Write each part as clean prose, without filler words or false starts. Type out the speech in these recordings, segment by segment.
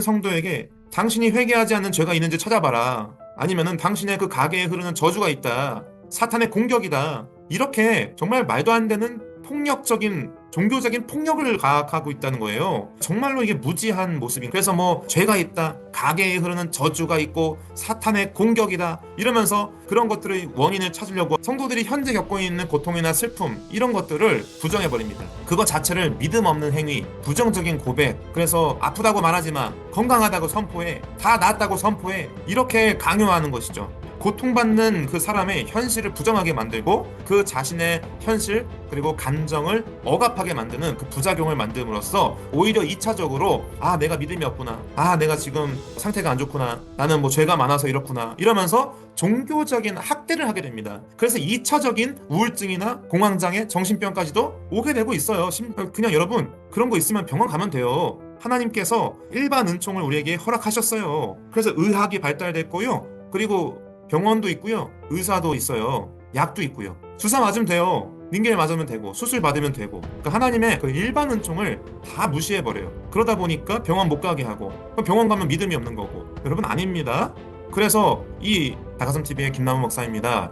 성도에게 당신이 회개하지 않는 죄가 있는지 찾아봐라. 아니면은 당신의 그 가게에 흐르는 저주가 있다. 사탄의 공격이다. 이렇게 정말 말도 안 되는 폭력적인 종교적인 폭력을 가하고 있다는 거예요. 정말로 이게 무지한 모습인. 그래서 뭐 죄가 있다, 가게에 흐르는 저주가 있고 사탄의 공격이다 이러면서 그런 것들의 원인을 찾으려고 성도들이 현재 겪고 있는 고통이나 슬픔 이런 것들을 부정해 버립니다. 그거 자체를 믿음 없는 행위, 부정적인 고백. 그래서 아프다고 말하지 마, 건강하다고 선포해, 다 낫다고 선포해, 이렇게 강요하는 것이죠. 고통받는 그 사람의 현실을 부정하게 만들고 그 자신의 현실 그리고 감정을 억압하게 만드는 그 부작용을 만듦으로써 오히려 2차적으로 아 내가 믿음이 없구나, 아 내가 지금 상태가 안 좋구나, 나는 뭐 죄가 많아서 이렇구나 이러면서 종교적인 학대를 하게 됩니다. 그래서 2차적인 우울증이나 공황장애, 정신병까지도 오게 되고 있어요. 그냥 여러분 그런 거 있으면 병원 가면 돼요. 하나님께서 일반 은총을 우리에게 허락하셨어요. 그래서 의학이 발달됐고요. 그리고 병원도 있고요. 의사도 있어요. 약도 있고요. 주사 맞으면 돼요. 링겔 맞으면 되고 수술 받으면 되고. 그러니까 하나님의 그 일반 은총을 다 무시해버려요. 그러다 보니까 병원 못 가게 하고 병원 가면 믿음이 없는 거고. 여러분 아닙니다. 그래서 이 다가섬TV의 김남우 목사입니다.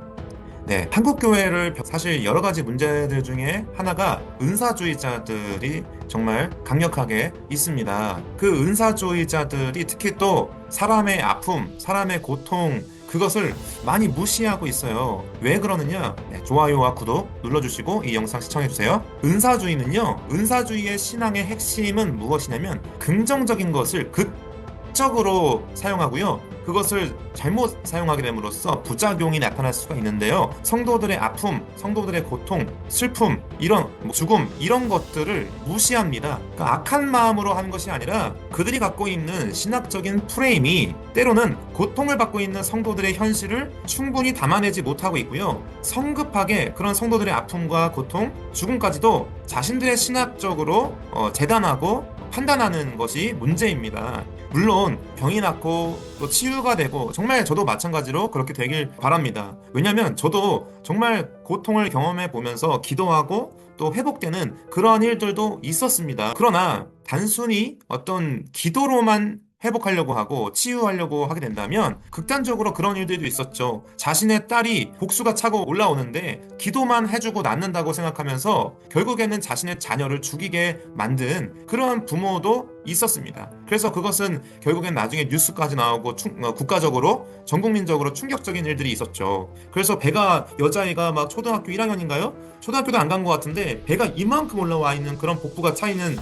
네, 한국교회를 사실 여러 가지 문제들 중에 하나가 은사주의자들이 정말 강력하게 있습니다. 그 은사주의자들이 특히 또 사람의 아픔, 사람의 고통 그것을 많이 무시하고 있어요. 왜 그러느냐? 네, 좋아요와 구독 눌러주시고 이 영상 시청해주세요. 은사주의는요, 은사주의의 신앙의 핵심은 무엇이냐면 긍정적인 것을 극적으로 사용하고요. 그것을 잘못 사용하게 됨으로써 부작용이 나타날 수가 있는데요. 성도들의 아픔, 성도들의 고통, 슬픔, 이런 죽음 이런 것들을 무시합니다. 그러니까 악한 마음으로 하는 것이 아니라 그들이 갖고 있는 신학적인 프레임이 때로는 고통을 받고 있는 성도들의 현실을 충분히 담아내지 못하고 있고요. 성급하게 그런 성도들의 아픔과 고통, 죽음까지도 자신들의 신학적으로 재단하고 판단하는 것이 문제입니다. 물론 병이 낫고 또 치유가 되고 정말 저도 마찬가지로 그렇게 되길 바랍니다. 왜냐하면 저도 정말 고통을 경험해 보면서 기도하고 또 회복되는 그러한 일들도 있었습니다. 그러나 단순히 어떤 기도로만 회복하려고 하고 치유하려고 하게 된다면 극단적으로 그런 일들도 있었죠. 자신의 딸이 복수가 차고 올라오는데 기도만 해주고 낫는다고 생각하면서 결국에는 자신의 자녀를 죽이게 만든 그런 부모도 있었습니다. 그래서 그것은 결국엔 나중에 뉴스까지 나오고 국가적으로 전 국민적으로 충격적인 일들이 있었죠. 그래서 배가 여자애가 막 초등학교 1학년인가요? 초등학교도 안 간 것 같은데 배가 이만큼 올라와 있는 그런 복부가 차 있는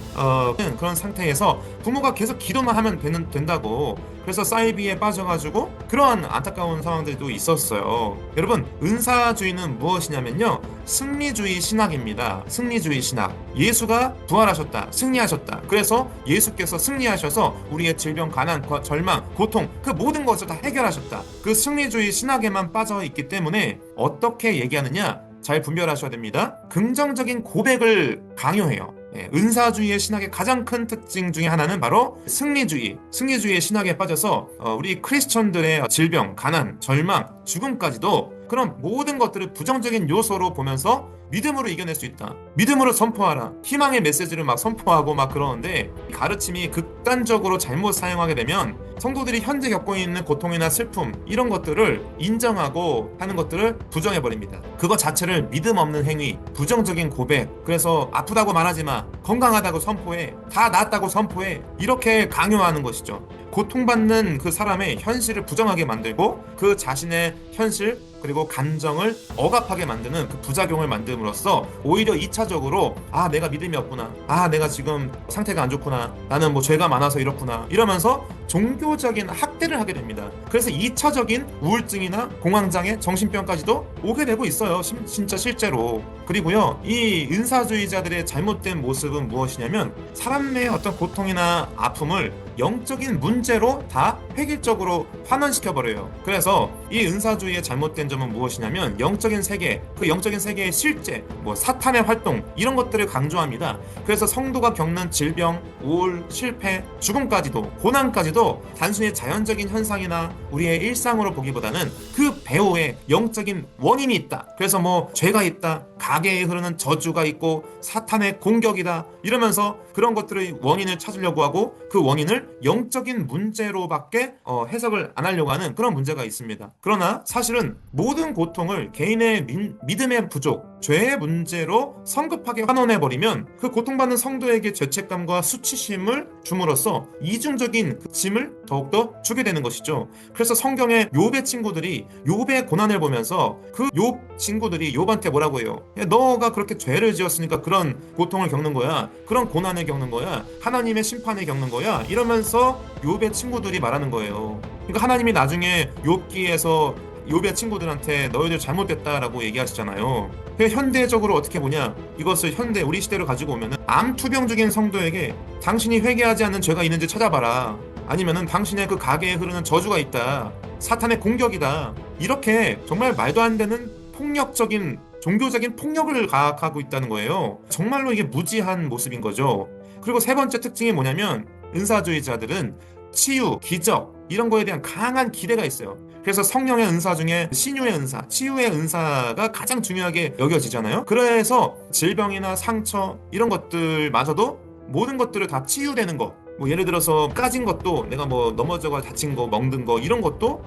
그런 상태에서 부모가 계속 기도만 하면 된다고 그래서 사이비에 빠져가지고 그러한 안타까운 상황들도 있었어요. 여러분 은사주의는 무엇이냐면요, 승리주의 신학입니다. 승리주의 신학. 예수가 부활하셨다, 승리하셨다. 그래서 예수께서 승리하셔서 우리의 질병, 가난, 절망, 고통 그 모든 것을 다 해결하셨다. 그 승리주의 신학에만 빠져 있기 때문에 어떻게 얘기하느냐 잘 분별하셔야 됩니다. 긍정적인 고백을 강요해요. 은사주의의 신학의 가장 큰 특징 중에 하나는 바로 승리주의의 신학에 빠져서 우리 크리스천들의 질병, 가난, 절망, 죽음까지도 그런 모든 것들을 부정적인 요소로 보면서 믿음으로 이겨낼 수 있다. 믿음으로 선포하라. 희망의 메시지를 막 선포하고 막 그러는데 가르침이 극단적으로 잘못 사용하게 되면 성도들이 현재 겪고 있는 고통이나 슬픔 이런 것들을 인정하고 하는 것들을 부정해버립니다. 그거 자체를 믿음 없는 행위, 부정적인 고백. 그래서 아프다고 말하지 마, 건강하다고 선포해, 다 낫다고 선포해, 이렇게 강요하는 것이죠. 고통받는 그 사람의 현실을 부정하게 만들고 그 자신의 현실 그리고 감정을 억압하게 만드는 그 부작용을 만듦으로써 오히려 2차적으로 아 내가 믿음이 없구나, 아 내가 지금 상태가 안 좋구나, 나는 뭐 죄가 많아서 이렇구나 이러면서 종교적인 학대를 하게 됩니다. 그래서 2차적인 우울증이나 공황장애, 정신병까지도 오게 되고 있어요. 진짜 실제로. 그리고요, 이 은사주의자들의 잘못된 모습은 무엇이냐면 사람의 어떤 고통이나 아픔을 영적인 문제로 다 획일적으로 환원시켜버려요. 그래서 이 은사주의의 잘못된 점은 무엇이냐면 영적인 세계, 그 영적인 세계의 실제, 사탄의 활동 이런 것들을 강조합니다. 그래서 성도가 겪는 질병, 우울, 실패, 죽음까지도, 고난까지도 단순히 자연적인 현상이나 우리의 일상으로 보기보다는 그 배후에 영적인 원인이 있다. 그래서 죄가 있다, 가게에 흐르는 저주가 있고 사탄의 공격이다 이러면서 그런 것들의 원인을 찾으려고 하고 그 원인을 영적인 문제로밖에 해석을 안 하려고 하는 그런 문제가 있습니다. 그러나 사실은 모든 고통을 개인의 믿음의 부족, 죄의 문제로 성급하게 환원해버리면 그 고통받는 성도에게 죄책감과 수치심을 줌으로써 이중적인 그 짐을 더욱더 주게 되는 것이죠. 그래서 성경의 욥의 친구들이 욥의 고난을 보면서 그 욥 친구들이 욥한테 뭐라고 해요? 야, 너가 그렇게 죄를 지었으니까 그런 고통을 겪는 거야, 그런 고난을 겪는 거야, 하나님의 심판을 겪는 거야 이러면서 욥의 친구들이 말하는 거예요. 그러니까 하나님이 나중에 욥기에서 욥의 친구들한테 너희들 잘못됐다라고 얘기하시잖아요. 현대적으로 어떻게 보냐, 이것을 현대 우리 시대로 가지고 오면은 암 투병 중인 성도에게 당신이 회개하지 않는 죄가 있는지 찾아봐라, 아니면은 당신의 그 가게에 흐르는 저주가 있다, 사탄의 공격이다, 이렇게 정말 말도 안 되는 폭력적인 종교적인 폭력을 가하고 있다는 거예요. 정말로 이게 무지한 모습인 거죠. 그리고 세 번째 특징이 뭐냐면 은사주의자들은 치유, 기적 이런 거에 대한 강한 기대가 있어요. 그래서 성령의 은사 중에 신유의 은사, 치유의 은사가 가장 중요하게 여겨지잖아요. 그래서 질병이나 상처 이런 것들마저도 모든 것들을 다 치유되는 거, 예를 들어서 까진 것도, 내가 넘어져가 다친 거, 멍든 거 이런 것도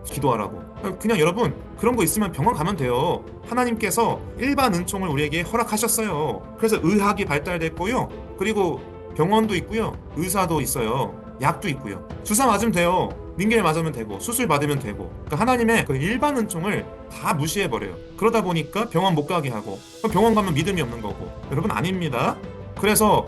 기도하라고. 그냥 여러분 그런 거 있으면 병원 가면 돼요. 하나님께서 일반 은총을 우리에게 허락하셨어요. 그래서 의학이 발달됐고요, 그리고 병원도 있고요, 의사도 있어요, 약도 있고요. 주사 맞으면 돼요, 링겔 맞으면 되고, 수술 받으면 되고. 그러니까 하나님의 그 일반 은총을 다 무시해버려요. 그러다 보니까 병원 못 가게 하고, 병원 가면 믿음이 없는 거고. 여러분 아닙니다. 그래서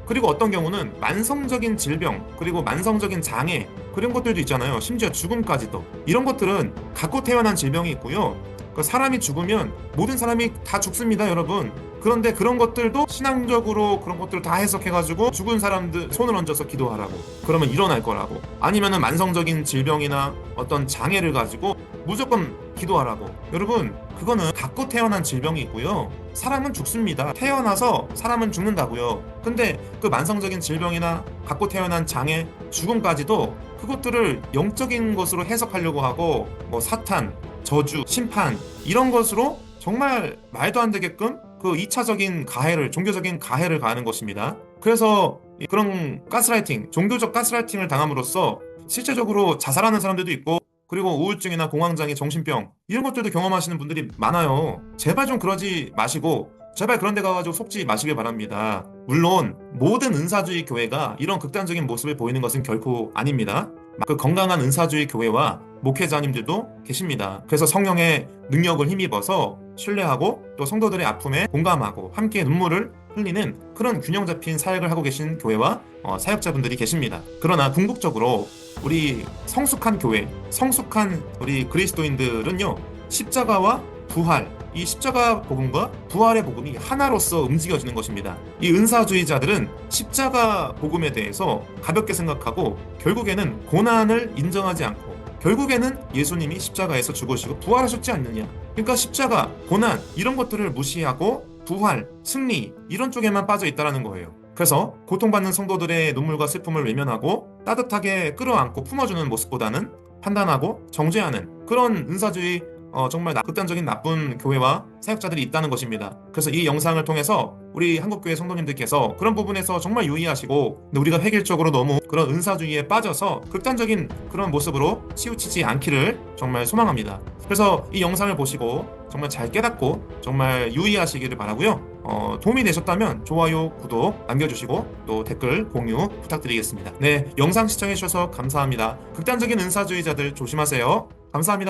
그리고 어떤 경우는 만성적인 질병, 그리고 만성적인 장애 그런 것들도 있잖아요. 심지어 죽음까지도. 이런 것들은 갖고 태어난 질병이 있고요. 사람이 죽으면 모든 사람이 다 죽습니다, 여러분. 그런데 그런 것들도 신앙적으로 그런 것들을 다 해석해가지고 죽은 사람들 손을 얹어서 기도하라고, 그러면 일어날 거라고. 아니면은 만성적인 질병이나 어떤 장애를 가지고 무조건 기도하라고. 여러분 그거는 갖고 태어난 질병이 있고요, 사람은 죽습니다. 태어나서 사람은 죽는다고요. 근데 그 만성적인 질병이나 갖고 태어난 장애, 죽음까지도 그것들을 영적인 것으로 해석하려고 하고, 사탄, 저주, 심판 이런 것으로 정말 말도 안 되게끔 그 2차적인 가해를, 종교적인 가해를 가하는 것입니다. 그래서 그런 가스라이팅, 종교적 가스라이팅을 당함으로써 실제적으로 자살하는 사람들도 있고, 그리고 우울증이나 공황장애, 정신병 이런 것들도 경험하시는 분들이 많아요. 제발 좀 그러지 마시고, 제발 그런 데 가가지고 속지 마시길 바랍니다. 물론 모든 은사주의 교회가 이런 극단적인 모습을 보이는 것은 결코 아닙니다. 그 건강한 은사주의 교회와 목회자님들도 계십니다. 그래서 성령의 능력을 힘입어서 신뢰하고 또 성도들의 아픔에 공감하고 함께 눈물을 흘리는 그런 균형 잡힌 사역을 하고 계신 교회와 사역자분들이 계십니다. 그러나 궁극적으로 우리 성숙한 교회, 성숙한 우리 그리스도인들은요, 십자가와 부활, 이 십자가 복음과 부활의 복음이 하나로서 움직여지는 것입니다. 이 은사주의자들은 십자가 복음에 대해서 가볍게 생각하고 결국에는 고난을 인정하지 않고, 결국에는 예수님이 십자가에서 죽으시고 부활하셨지 않느냐, 그러니까 십자가, 고난 이런 것들을 무시하고 부활, 승리 이런 쪽에만 빠져 있다는 거예요. 그래서 고통받는 성도들의 눈물과 슬픔을 외면하고 따뜻하게 끌어안고 품어주는 모습보다는 판단하고 정죄하는 그런 은사주의, 정말 극단적인 나쁜 교회와 사역자들이 있다는 것입니다. 그래서 이 영상을 통해서 우리 한국교회 성도님들께서 그런 부분에서 정말 유의하시고, 근데 우리가 획일적으로 너무 그런 은사주의에 빠져서 극단적인 그런 모습으로 치우치지 않기를 정말 소망합니다. 그래서 이 영상을 보시고 정말 잘 깨닫고 정말 유의하시기를 바라고요. 도움이 되셨다면 좋아요, 구독 남겨주시고 또 댓글, 공유 부탁드리겠습니다. 네, 영상 시청해주셔서 감사합니다. 극단적인 은사주의자들 조심하세요. 감사합니다.